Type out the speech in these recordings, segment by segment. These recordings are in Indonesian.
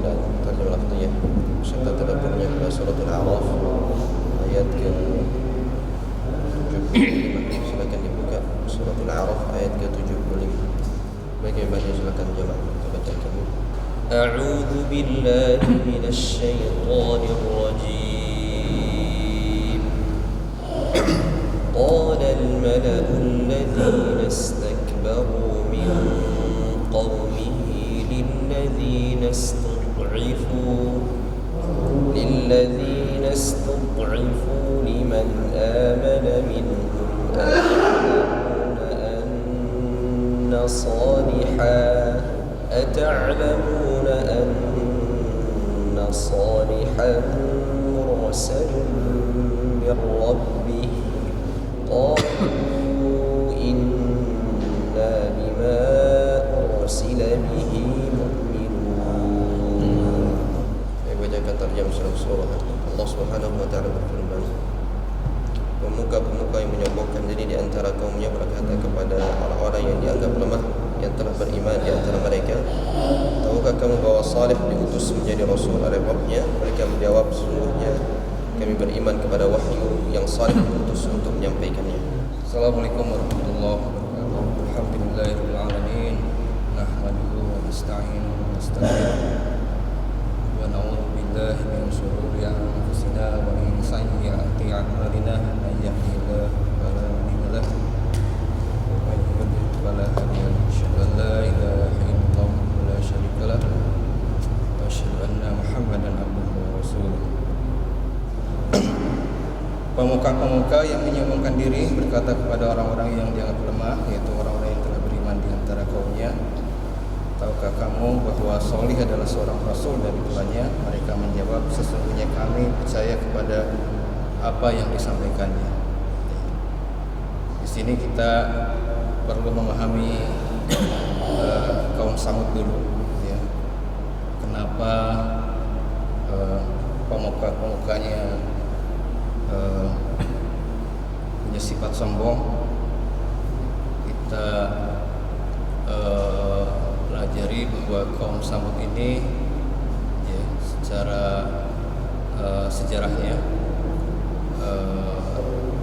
dan terjemah lafaznya serta tadabburnya pada surat Al-A'raf ayat ke-75. Silakan dibuka surat Al-A'raf ayat ke-75. Bagaimana silakan jemaah baca kami. A'udzu billahi minasy syaithanir rajim. Qala al-mala'u alladhina istakbaru min qawmihi lilladhina istud'ifu liman amana minhum أتعلمون أن صالحا مرسل من ربه قالوا إنا بما أرسل به مؤمنون. Bacakan terjemah surah Allah Subhanahu wa taala berfirman, pemuka-pemuka yang menyombongkan diri di antara kaumnya berkata kepada orang-orang yang dianggap lemah yang telah beriman di antara mereka, tahukah kamu bahwa Saleh diutus menjadi Rasul oleh Rabbnya? Mereka menjawab, sesungguhnya kami beriman kepada wahyu yang Saleh diutus untuk menyampaikannya. Assalamualaikum warahmatullahi wabarakatuh. Alhamdulillahirabbil alamin. Nahmaduhu wa nasta'inuhu wa nastaghfiruh. Wa na'udzu billahi min shururi anfusina wa min sayyiati a'malina. May yahdihillahu fala mudilla lahu wa may yudlil fala hadiya lahu. Asyhadu an la ilaha illallah wa la syarika lahu wa asyhadu anna Muhammadan abduhu wa rasuluh. Pemuka-pemuka yang menyombongkan diri berkata kepada orang-orang yang dianggap lemah, yaitu orang-orang yang telah beriman di antara kaumnya, tahukah kamu bahwa Salih adalah seorang rasul dari Tuhannya? Mereka menjawab, sesungguhnya kami percaya kepada apa yang disampaikannya. Di sini kita perlu memahami kaum Samud dulu, ya. Kenapa pemuka-pemukanya punya sifat sombong? Kita pelajari bahwa kaum Samud ini, ya, secara sejarahnya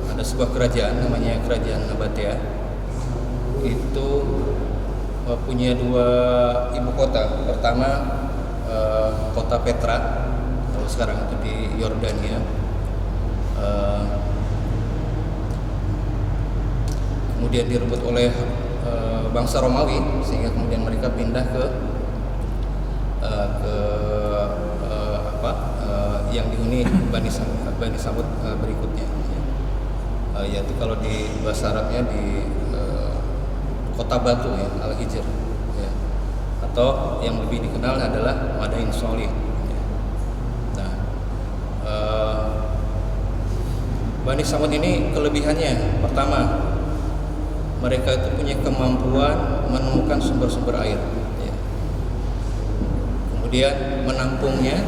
ada sebuah kerajaan namanya kerajaan Nabatea. Itu punya dua ibu kota. Pertama kota Petra, kalau sekarang itu di Yordania. Kemudian direbut oleh bangsa Romawi, sehingga kemudian mereka pindah ke yang dihuni Bani Samud berikutnya, yaitu kalau di bahasa Arabnya di kota batu, ya, Al-Hijr, ya. Atau yang lebih dikenal adalah Madain Salih, ya. Nah, Bani Samud ini kelebihannya, pertama, mereka itu punya kemampuan menemukan sumber-sumber air, ya. Kemudian menampungnya,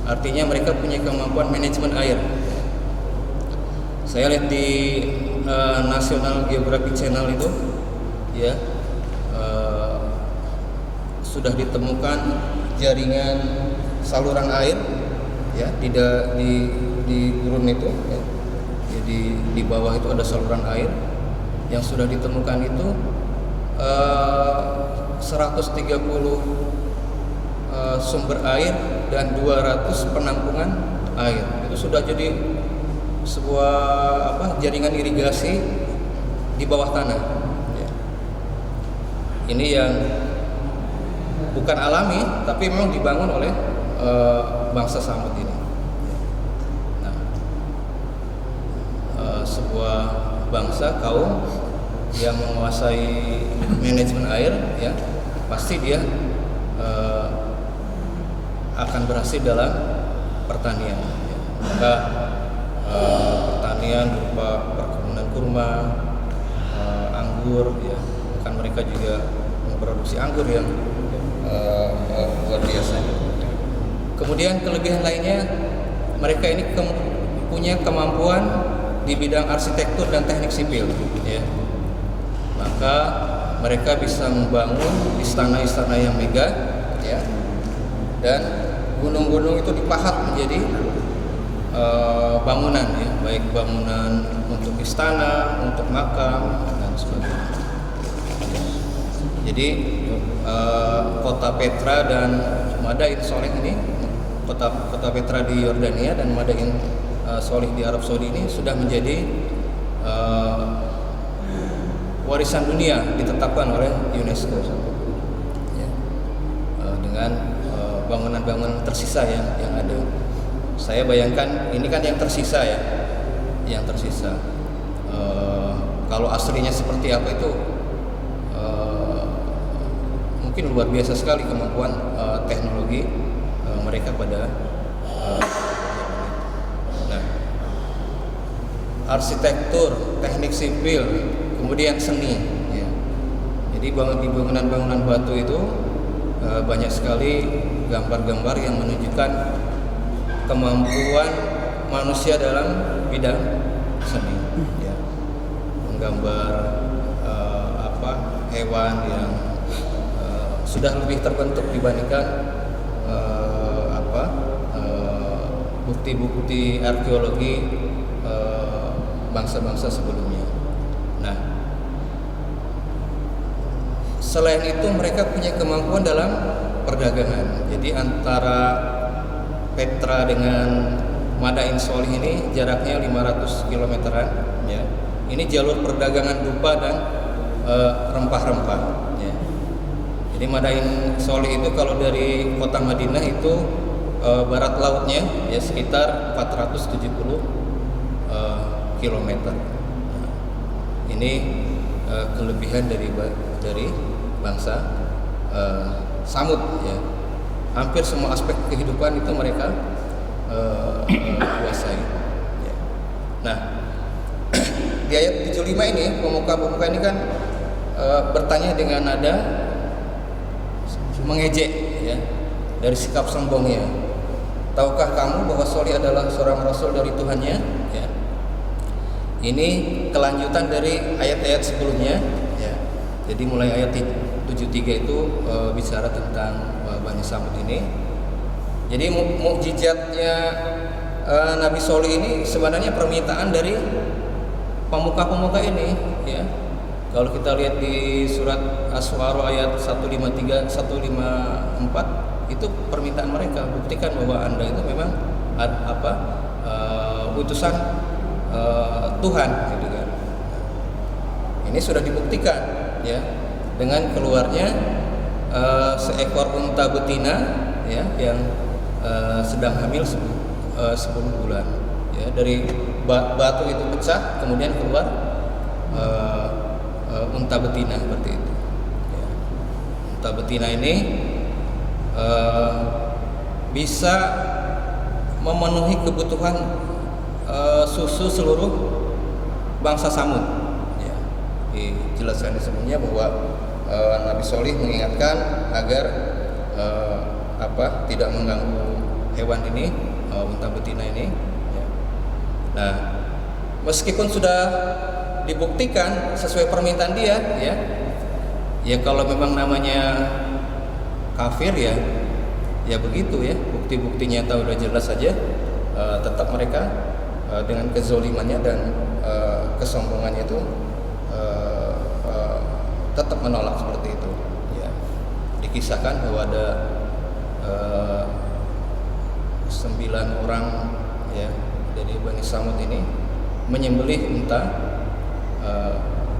artinya mereka punya kemampuan manajemen air. Saya lihat di National Geographic Channel itu, ya, sudah ditemukan jaringan saluran air, ya, di gurun itu, ya. Jadi di bawah itu ada saluran air yang sudah ditemukan itu 130 sumber air dan 200 penampungan air. Itu sudah jadi sebuah jaringan irigasi di bawah tanah, ya. Ini yang bukan alami, tapi memang dibangun oleh bangsa Samud ini. Sebuah bangsa, kaum yang menguasai manajemen air, ya, pasti dia akan berhasil dalam pertanian, ya. Maka pertanian berupa perkebunan kurma, anggur, ya, kan mereka juga memproduksi anggur yang luar biasa. Kemudian kelebihan lainnya, mereka ini punya kemampuan di bidang arsitektur dan teknik sipil, ya. Maka mereka bisa membangun istana-istana yang megah, ya. Dan gunung-gunung itu dipahat menjadi bangunan ya, baik bangunan untuk istana, untuk makam dan sebagainya. Jadi kota Petra dan Madain Sholih ini, kota Petra di Yordania dan Madain Sholih di Arab Saudi ini sudah menjadi warisan dunia ditetapkan oleh UNESCO ya, dengan bangunan-bangunan tersisa yang ada. Saya bayangkan ini kan yang tersisa ya, yang tersisa. Kalau aslinya seperti apa itu mungkin luar biasa sekali kemampuan teknologi mereka pada nah, arsitektur, teknik sipil, kemudian seni ya. Jadi di bangunan-bangunan batu itu banyak sekali gambar-gambar yang menunjukkan kemampuan manusia dalam bidang seni ya. Menggambar hewan yang sudah lebih terbentuk dibandingkan bukti-bukti arkeologi bangsa-bangsa sebelumnya. Nah, selain itu mereka punya kemampuan dalam perdagangan. Jadi antara Petra dengan Madain Sholih ini jaraknya 500 kilometeran ya. Ini jalur perdagangan dupa dan rempah-rempah ya. Jadi Madain Sholih itu kalau dari kota Madinah itu barat lautnya ya sekitar 470 kilometer. Ini kelebihan dari bangsa Samud ya. Hampir semua aspek kehidupan itu mereka kuasai ya. Nah, di ayat 75 ini pemuka-pemuka ini kan bertanya dengan nada mengejek ya, dari sikap sombongnya. Tahukah kamu bahwa Sholih adalah seorang rasul dari Tuhannya ya. Ini kelanjutan dari ayat-ayat sebelumnya ya. Jadi mulai ayat 73 itu bicara tentang Bani Samud ini. Jadi mukjizatnya Nabi Sholih ini sebenarnya permintaan dari pemuka-pemuka ini ya. Kalau kita lihat di surat Asy-Syu'ara ayat 153 154 itu permintaan mereka, buktikan bahwa Anda itu memang utusan Tuhan gitu kan. Ini sudah dibuktikan ya dengan keluarnya seekor unta betina ya yang sedang hamil 10 bulan ya. Dari batu itu pecah kemudian keluar unta betina seperti itu ya. Unta betina ini bisa memenuhi kebutuhan susu seluruh bangsa Samud ya. Dijelaskan di sebelumnya bahwa Nabi Sholih mengingatkan agar tidak mengganggu hewan ini, unta betina ini ya. Nah, meskipun sudah dibuktikan sesuai permintaan dia ya kalau memang namanya kafir ya begitu ya, bukti-bukti nyata udah jelas saja, tetap mereka dengan kezolimannya dan kesombongannya itu tetap menolak seperti itu ya. Dikisahkan bahwa ada 9 orang ya dari Bani Samud ini menyembelih unta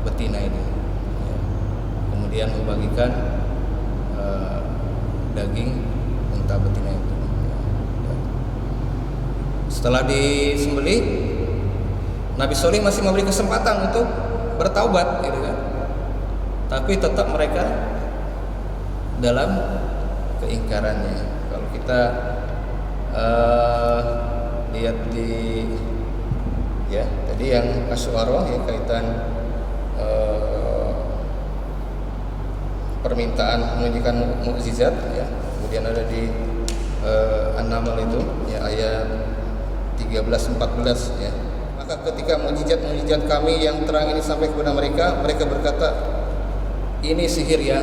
betina ini ya. Kemudian membagikan daging unta betina itu ya. Setelah disembelih, Nabi Sholih masih memberi kesempatan untuk bertaubat gitu kan. Tapi tetap mereka dalam keingkarannya. Kalau kita lihat di ya tadi yang Asy-Syu'ara ya kaitan permintaan menunjukkan mukjizat ya. Kemudian ada di An-Naml itu ya ayat 13-14 ya. Maka ketika mukjizat kami yang terang ini sampai kepada mereka, mereka berkata ini sihir yang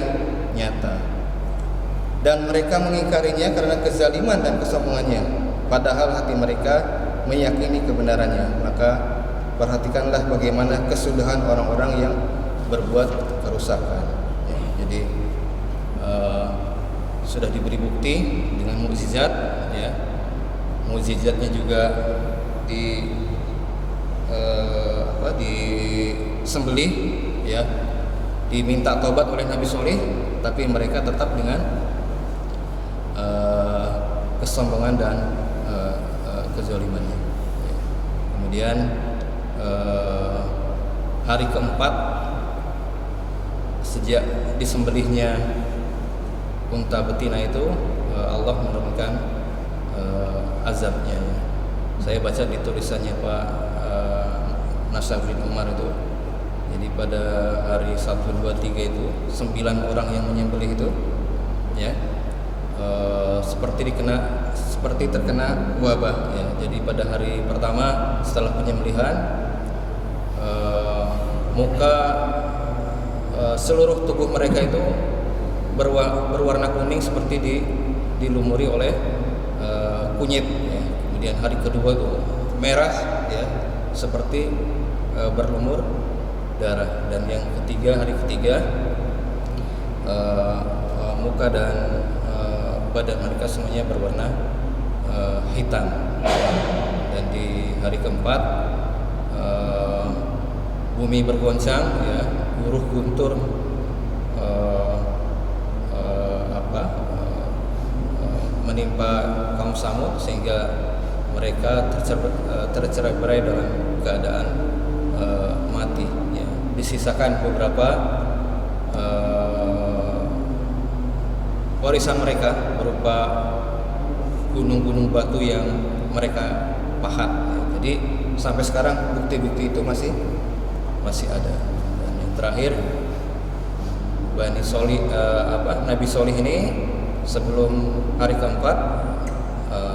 nyata. dan mereka mengingkarinya karena kezaliman dan kesombongannya, padahal hati mereka meyakini kebenarannya. Maka perhatikanlah bagaimana kesudahan orang-orang yang berbuat kerusakan. Ya, jadi sudah diberi bukti dengan mukjizat, ya. Mukjizatnya juga disembelih, ya, diminta tobat oleh Nabi Soleh, tapi mereka tetap dengan kesombongan dan kezalimannya. Kemudian hari keempat sejak disembelihnya unta betina itu, Allah menurunkan azabnya. Saya baca di tulisannya Pak Nasruddin Umar itu. Jadi pada hari 1, 2, 3 itu 9 orang yang menyembelih itu, ya, seperti terkena wabah, ya. Jadi pada hari pertama setelah penyembelihan, muka seluruh tubuh mereka itu berwarna kuning seperti dilumuri oleh kunyit, ya. Kemudian hari kedua itu merah, ya, seperti berlumur darah. Dan yang ketiga, hari ketiga, muka dan badan mereka semuanya berwarna hitam. Dan di hari keempat, bumi bergoncang, ya, guruh guntur menimpa kaum Samud, sehingga mereka tercerai-berai dalam keadaan mati, ya. Disisakan beberapa warisan mereka berupa gunung-gunung batu yang mereka pahat, ya. Jadi sampai sekarang bukti-bukti itu masih ada. Dan yang terakhir, Nabi Solih ini sebelum hari keempat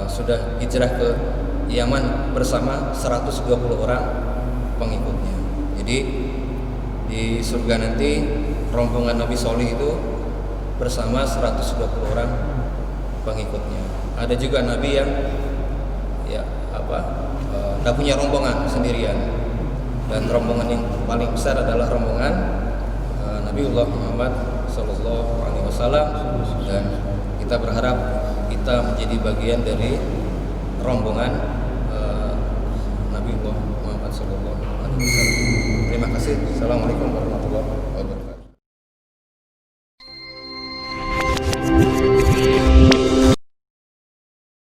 sudah hijrah ke Yaman bersama 120 orang pengikutnya. Jadi di surga nanti rombongan Nabi Solih itu bersama 120 orang pengikutnya. Ada juga Nabi yang tidak punya rombongan, sendirian. Dan rombongan yang paling besar adalah rombongan Nabiullah Muhammad SAW. Dan kita berharap kita menjadi bagian dari rombongan Nabiullah Muhammad SAW. Terima kasih. Assalamualaikum warahmatullahi wabarakatuh.